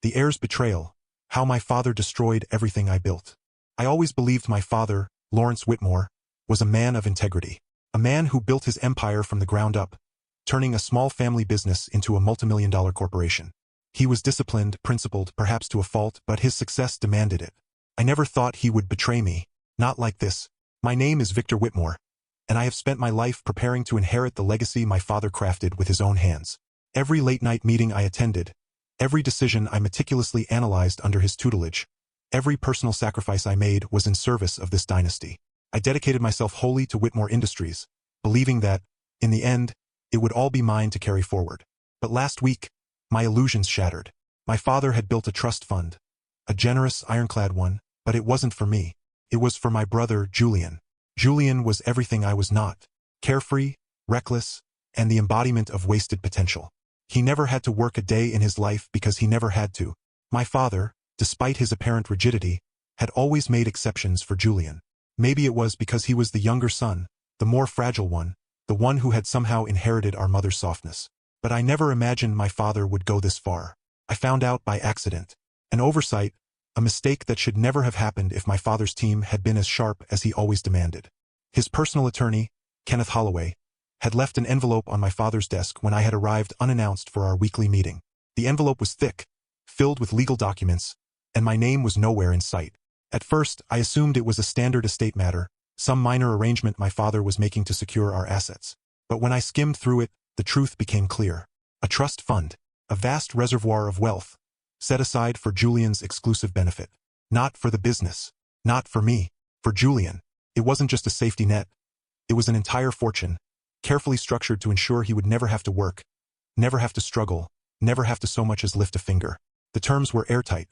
The Heir's Betrayal, How My Father Destroyed Everything I Built. I always believed my father, Lawrence Whitmore, was a man of integrity. A man who built his empire from the ground up, turning a small family business into a multimillion-dollar corporation. He was disciplined, principled, perhaps to a fault, but his success demanded it. I never thought he would betray me. Not like this. My name is Victor Whitmore, and I have spent my life preparing to inherit the legacy my father crafted with his own hands. Every late-night meeting I attended, every decision I meticulously analyzed under his tutelage, every personal sacrifice I made was in service of this dynasty. I dedicated myself wholly to Whitmore Industries, believing that, in the end, it would all be mine to carry forward. But last week, my illusions shattered. My father had built a trust fund, a generous, ironclad one, but it wasn't for me. It was for my brother, Julian. Julian was everything I was not. Carefree, reckless, and the embodiment of wasted potential. He never had to work a day in his life because he never had to. My father, despite his apparent rigidity, had always made exceptions for Julian. Maybe it was because he was the younger son, the more fragile one, the one who had somehow inherited our mother's softness. But I never imagined my father would go this far. I found out by accident. An oversight, a mistake that should never have happened if my father's team had been as sharp as he always demanded. His personal attorney, Kenneth Holloway, had left an envelope on my father's desk when I had arrived unannounced for our weekly meeting. The envelope was thick, filled with legal documents, and my name was nowhere in sight. At first, I assumed it was a standard estate matter, some minor arrangement my father was making to secure our assets. But when I skimmed through it, the truth became clear. A trust fund, a vast reservoir of wealth, set aside for Julian's exclusive benefit. Not for the business. Not for me. For Julian. It wasn't just a safety net. It was an entire fortune, carefully structured to ensure he would never have to work, never have to struggle, never have to so much as lift a finger. The terms were airtight.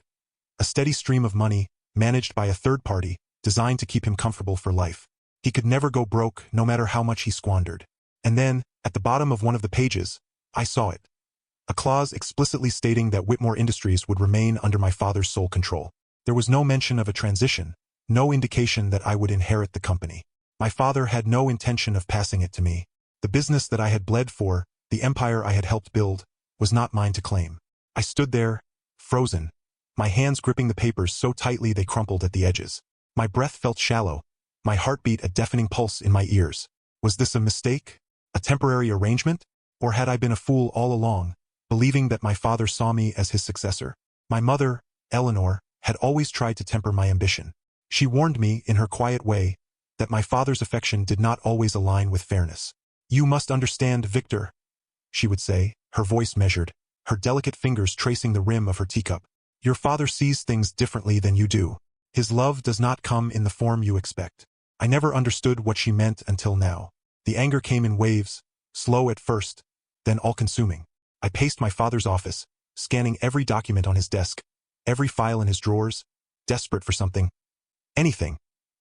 A steady stream of money, managed by a third party, designed to keep him comfortable for life. He could never go broke, no matter how much he squandered. And then, at the bottom of one of the pages, I saw it. A clause explicitly stating that Whitmore Industries would remain under my father's sole control. There was no mention of a transition, no indication that I would inherit the company. My father had no intention of passing it to me. The business that I had bled for, the empire I had helped build, was not mine to claim. I stood there, frozen, my hands gripping the papers so tightly they crumpled at the edges. My breath felt shallow, my heartbeat a deafening pulse in my ears. Was this a mistake? A temporary arrangement? Or had I been a fool all along, believing that my father saw me as his successor? My mother, Eleanor, had always tried to temper my ambition. She warned me, in her quiet way, that my father's affection did not always align with fairness. "You must understand, Victor," she would say, her voice measured, her delicate fingers tracing the rim of her teacup. "Your father sees things differently than you do. His love does not come in the form you expect." I never understood what she meant until now. The anger came in waves, slow at first, then all-consuming. I paced my father's office, scanning every document on his desk, every file in his drawers, desperate for something, anything,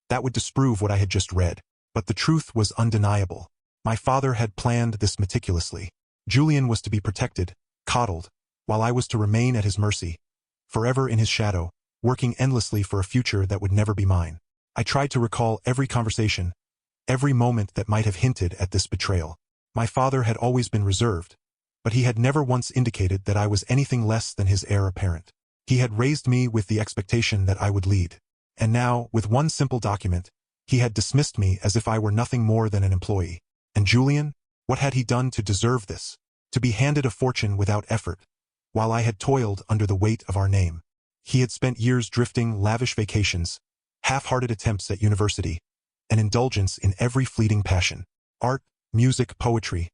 that would disprove what I had just read. But the truth was undeniable. My father had planned this meticulously. Julian was to be protected, coddled, while I was to remain at his mercy, forever in his shadow, working endlessly for a future that would never be mine. I tried to recall every conversation, every moment that might have hinted at this betrayal. My father had always been reserved, but he had never once indicated that I was anything less than his heir apparent. He had raised me with the expectation that I would lead. And now, with one simple document, he had dismissed me as if I were nothing more than an employee. And Julian? What had he done to deserve this? To be handed a fortune without effort, while I had toiled under the weight of our name. He had spent years drifting, lavish vacations, half-hearted attempts at university, an indulgence in every fleeting passion. Art, music, poetry,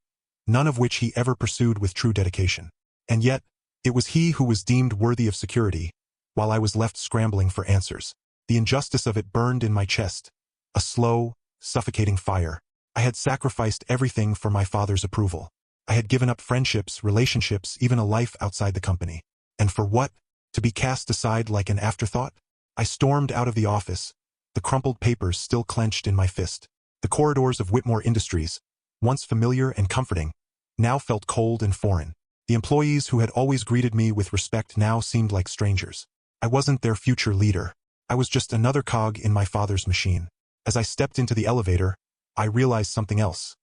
none of which he ever pursued with true dedication. And yet, it was he who was deemed worthy of security, while I was left scrambling for answers. The injustice of it burned in my chest, a slow, suffocating fire. I had sacrificed everything for my father's approval. I had given up friendships, relationships, even a life outside the company. And for what? To be cast aside like an afterthought? I stormed out of the office, the crumpled papers still clenched in my fist. The corridors of Whitmore Industries, once familiar and comforting, now felt cold and foreign. The employees who had always greeted me with respect now seemed like strangers. I wasn't their future leader. I was just another cog in my father's machine. As I stepped into the elevator, I realized something else.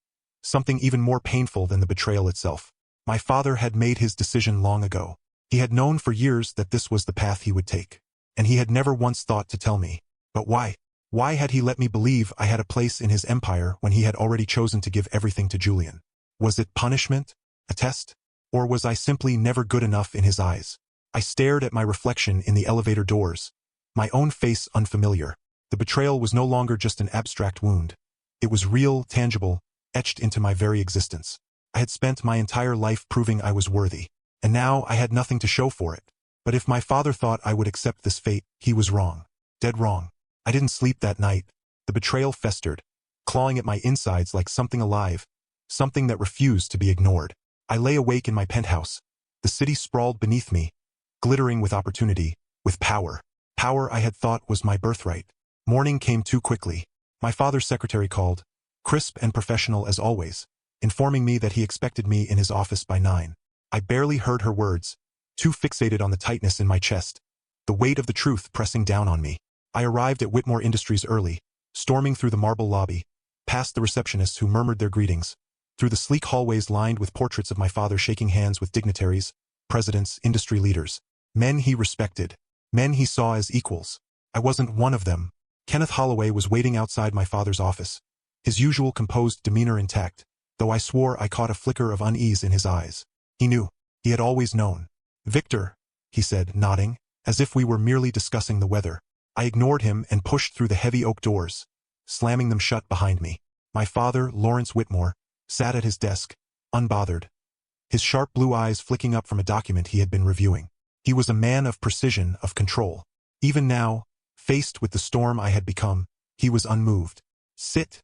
Something even more painful than the betrayal itself. My father had made his decision long ago. He had known for years that this was the path he would take. And he had never once thought to tell me. But why? Why had he let me believe I had a place in his empire when he had already chosen to give everything to Julian? Was it punishment? A test? Or was I simply never good enough in his eyes? I stared at my reflection in the elevator doors, my own face unfamiliar. The betrayal was no longer just an abstract wound. It was real, tangible, etched into my very existence. I had spent my entire life proving I was worthy, and now I had nothing to show for it. But if my father thought I would accept this fate, he was wrong. Dead wrong. I didn't sleep that night. The betrayal festered, clawing at my insides like something alive, something that refused to be ignored. I lay awake in my penthouse. The city sprawled beneath me, glittering with opportunity, with power. Power I had thought was my birthright. Morning came too quickly. My father's secretary called, crisp and professional as always, informing me that he expected me in his office by 9. I barely heard her words, too fixated on the tightness in my chest, the weight of the truth pressing down on me. I arrived at Whitmore Industries early, storming through the marble lobby, past the receptionists who murmured their greetings, through the sleek hallways lined with portraits of my father shaking hands with dignitaries, presidents, industry leaders, men he respected, men he saw as equals. I wasn't one of them. Kenneth Holloway was waiting outside my father's office, his usual composed demeanor intact, though I swore I caught a flicker of unease in his eyes. He knew. He had always known. "Victor," he said, nodding, as if we were merely discussing the weather. I ignored him and pushed through the heavy oak doors, slamming them shut behind me. My father, Lawrence Whitmore, sat at his desk, unbothered, his sharp blue eyes flicking up from a document he had been reviewing. He was a man of precision, of control. Even now, faced with the storm I had become, he was unmoved. "Sit,"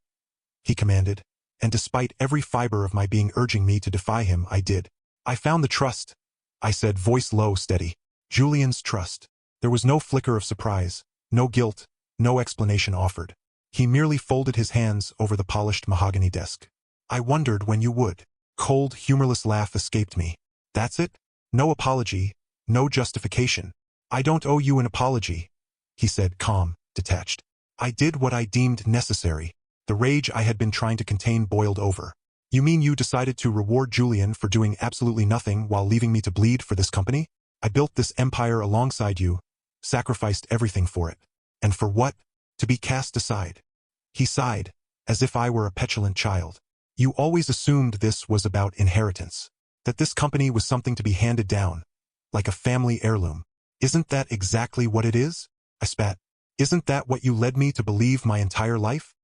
he commanded, and despite every fiber of my being urging me to defy him, I did. "I found the trust," I said, voice low, steady. "Julian's trust." There was no flicker of surprise, no guilt, no explanation offered. He merely folded his hands over the polished mahogany desk. "I wondered when you would." Cold, humorless laugh escaped me. "That's it? No apology, no justification." "I don't owe you an apology," he said, calm, detached. "I did what I deemed necessary." The rage I had been trying to contain boiled over. "You mean you decided to reward Julian for doing absolutely nothing while leaving me to bleed for this company? I built this empire alongside you, sacrificed everything for it. And for what? To be cast aside." He sighed, as if I were a petulant child. "You always assumed this was about inheritance, that this company was something to be handed down, like a family heirloom. Isn't that exactly what it is?" I spat. "Isn't that what you led me to believe my entire life?"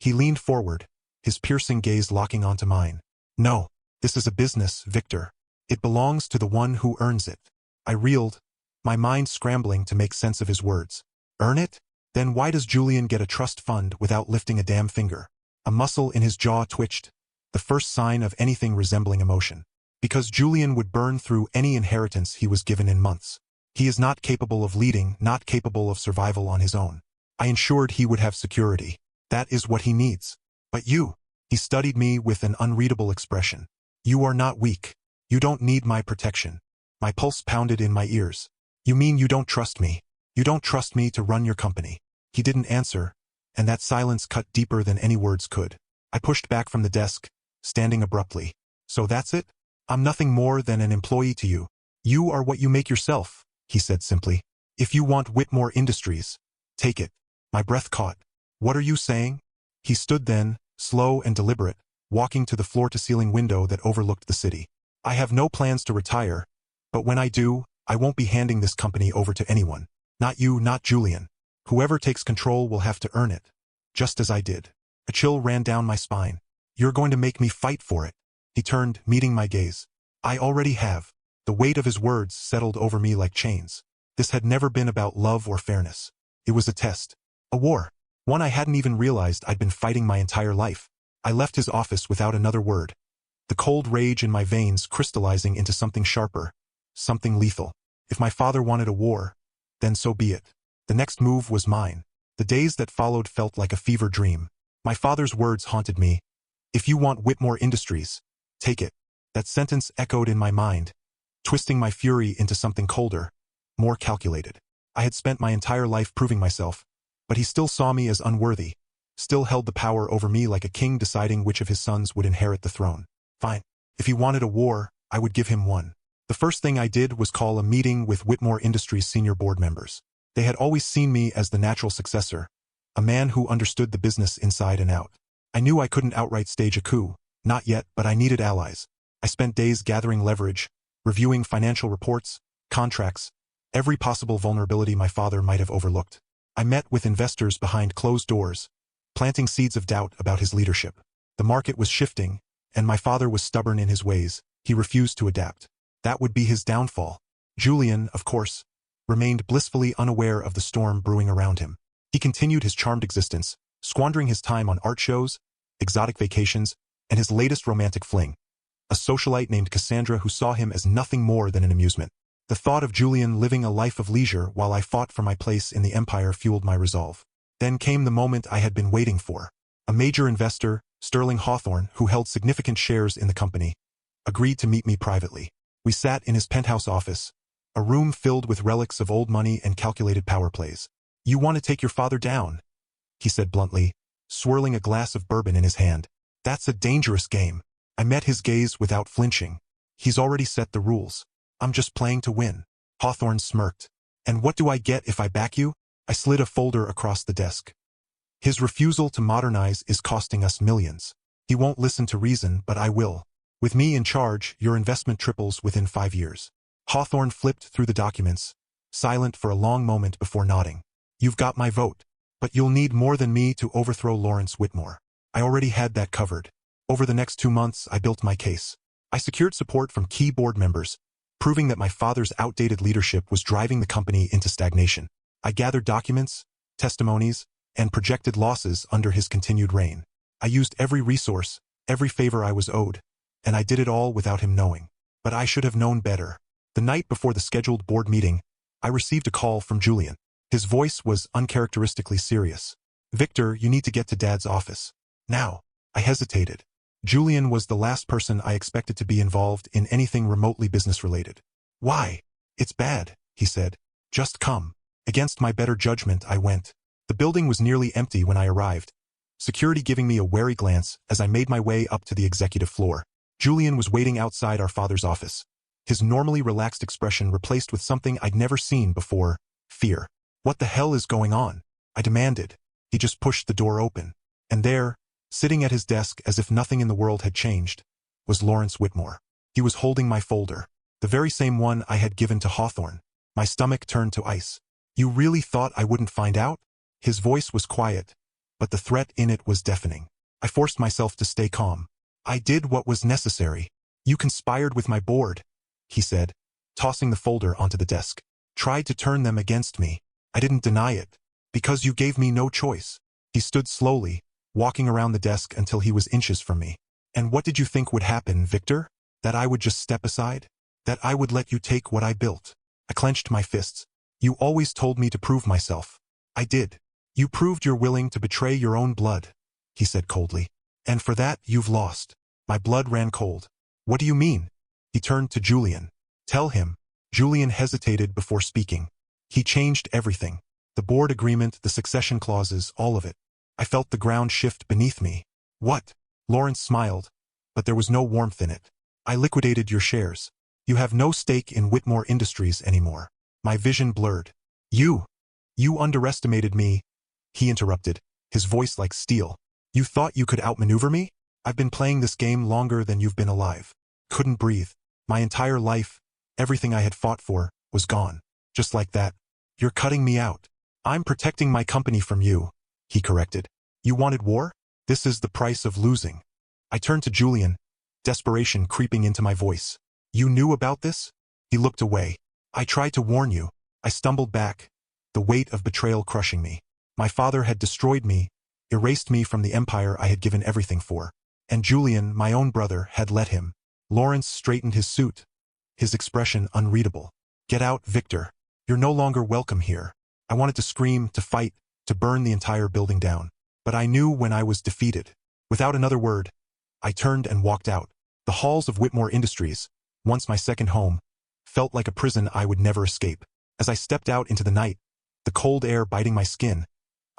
He leaned forward, his piercing gaze locking onto mine. "No, this is a business, Victor. It belongs to the one who earns it." I reeled, my mind scrambling to make sense of his words. "Earn it? Then why does Julian get a trust fund without lifting a damn finger?" A muscle in his jaw twitched, the first sign of anything resembling emotion. "Because Julian would burn through any inheritance he was given in months. He is not capable of leading, not capable of survival on his own. I ensured he would have security. That is what he needs. But you," he studied me with an unreadable expression. "You are not weak. You don't need my protection." My pulse pounded in my ears. "You mean you don't trust me? You don't trust me to run your company?" He didn't answer, and that silence cut deeper than any words could. I pushed back from the desk, standing abruptly. "So that's it? I'm nothing more than an employee to you. You are what you make yourself," he said simply. "If you want Whitmore Industries, take it." My breath caught. "What are you saying?" He stood then, slow and deliberate, walking to the floor-to-ceiling window that overlooked the city. "I have no plans to retire, but when I do, I won't be handing this company over to anyone. Not you, not Julian. Whoever takes control will have to earn it, just as I did." A chill ran down my spine. "You're going to make me fight for it." He turned, meeting my gaze. "I already have." The weight of his words settled over me like chains. This had never been about love or fairness. It was a test. A war. One I hadn't even realized I'd been fighting my entire life. I left his office without another word, the cold rage in my veins crystallizing into something sharper, something lethal. If my father wanted a war, then so be it. The next move was mine. The days that followed felt like a fever dream. My father's words haunted me. "If you want Whitmore Industries, take it." That sentence echoed in my mind, twisting my fury into something colder, more calculated. I had spent my entire life proving myself, but he still saw me as unworthy, still held the power over me like a king deciding which of his sons would inherit the throne. Fine. If he wanted a war, I would give him one. The first thing I did was call a meeting with Whitmore Industries senior board members. They had always seen me as the natural successor, a man who understood the business inside and out. I knew I couldn't outright stage a coup, not yet, but I needed allies. I spent days gathering leverage, reviewing financial reports, contracts, every possible vulnerability my father might have overlooked. I met with investors behind closed doors, planting seeds of doubt about his leadership. The market was shifting, and my father was stubborn in his ways. He refused to adapt. That would be his downfall. Julian, of course, remained blissfully unaware of the storm brewing around him. He continued his charmed existence, squandering his time on art shows, exotic vacations, and his latest romantic fling, a socialite named Cassandra who saw him as nothing more than an amusement. The thought of Julian living a life of leisure while I fought for my place in the empire fueled my resolve. Then came the moment I had been waiting for. A major investor, Sterling Hawthorne, who held significant shares in the company, agreed to meet me privately. We sat in his penthouse office, a room filled with relics of old money and calculated power plays. "You want to take your father down?" he said bluntly, swirling a glass of bourbon in his hand. "That's a dangerous game." I met his gaze without flinching. "He's already set the rules. I'm just playing to win." Hawthorne smirked. "And what do I get if I back you?" I slid a folder across the desk. "His refusal to modernize is costing us millions. He won't listen to reason, but I will. With me in charge, your investment triples within 5 years." Hawthorne flipped through the documents, silent for a long moment before nodding. "You've got my vote. But you'll need more than me to overthrow Lawrence Whitmore. I already had that covered. Over the next 2 months, I built my case. I secured support from key board members, proving that my father's outdated leadership was driving the company into stagnation. I gathered documents, testimonies, and projected losses under his continued reign. I used every resource, every favor I was owed, and I did it all without him knowing. But I should have known better. The night before the scheduled board meeting, I received a call from Julian. His voice was uncharacteristically serious. "Victor, you need to get to Dad's office. Now." I hesitated. Julian was the last person I expected to be involved in anything remotely business-related. "Why?" "It's bad," he said. "Just come." Against my better judgment, I went. The building was nearly empty when I arrived, security giving me a wary glance as I made my way up to the executive floor. Julian was waiting outside our father's office, his normally relaxed expression replaced with something I'd never seen before: fear. "What the hell is going on?" I demanded. He just pushed the door open. And there, sitting at his desk as if nothing in the world had changed, was Lawrence Whitmore. He was holding my folder, the very same one I had given to Hawthorne. My stomach turned to ice. "You really thought I wouldn't find out?" His voice was quiet, but the threat in it was deafening. I forced myself to stay calm. "I did what was necessary." "You conspired with my board," he said, tossing the folder onto the desk. "Tried to turn them against me. I didn't deny it, because you gave me no choice." He stood slowly, walking around the desk until he was inches from me. "And what did you think would happen, Victor? That I would just step aside? That I would let you take what I built?" I clenched my fists. "You always told me to prove myself." "I did. You proved you're willing to betray your own blood," he said coldly. "And for that, you've lost." My blood ran cold. "What do you mean?" He turned to Julian. "Tell him." Julian hesitated before speaking. "He changed everything. The board agreement, the succession clauses, all of it." I felt the ground shift beneath me. "What?" Lawrence smiled, but there was no warmth in it. "I liquidated your shares. You have no stake in Whitmore Industries anymore." My vision blurred. You underestimated me," he interrupted, his voice like steel. "You thought you could outmaneuver me? I've been playing this game longer than you've been alive." Couldn't breathe. My entire life, everything I had fought for, was gone. Just like that. "You're cutting me out." "I'm protecting my company from you," he corrected. "You wanted war? This is the price of losing." I turned to Julian, desperation creeping into my voice. "You knew about this?" He looked away. "I tried to warn you." I stumbled back, the weight of betrayal crushing me. My father had destroyed me, erased me from the empire I had given everything for. And Julian, my own brother, had let him. Lawrence straightened his suit, his expression unreadable. "Get out, Victor. You're no longer welcome here." I wanted to scream, to fight, to burn the entire building down. But I knew when I was defeated. Without another word, I turned and walked out. The halls of Whitmore Industries, once my second home, felt like a prison I would never escape. As I stepped out into the night, the cold air biting my skin,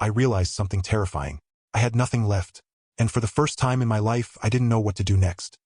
I realized something terrifying. I had nothing left, and for the first time in my life, I didn't know what to do next.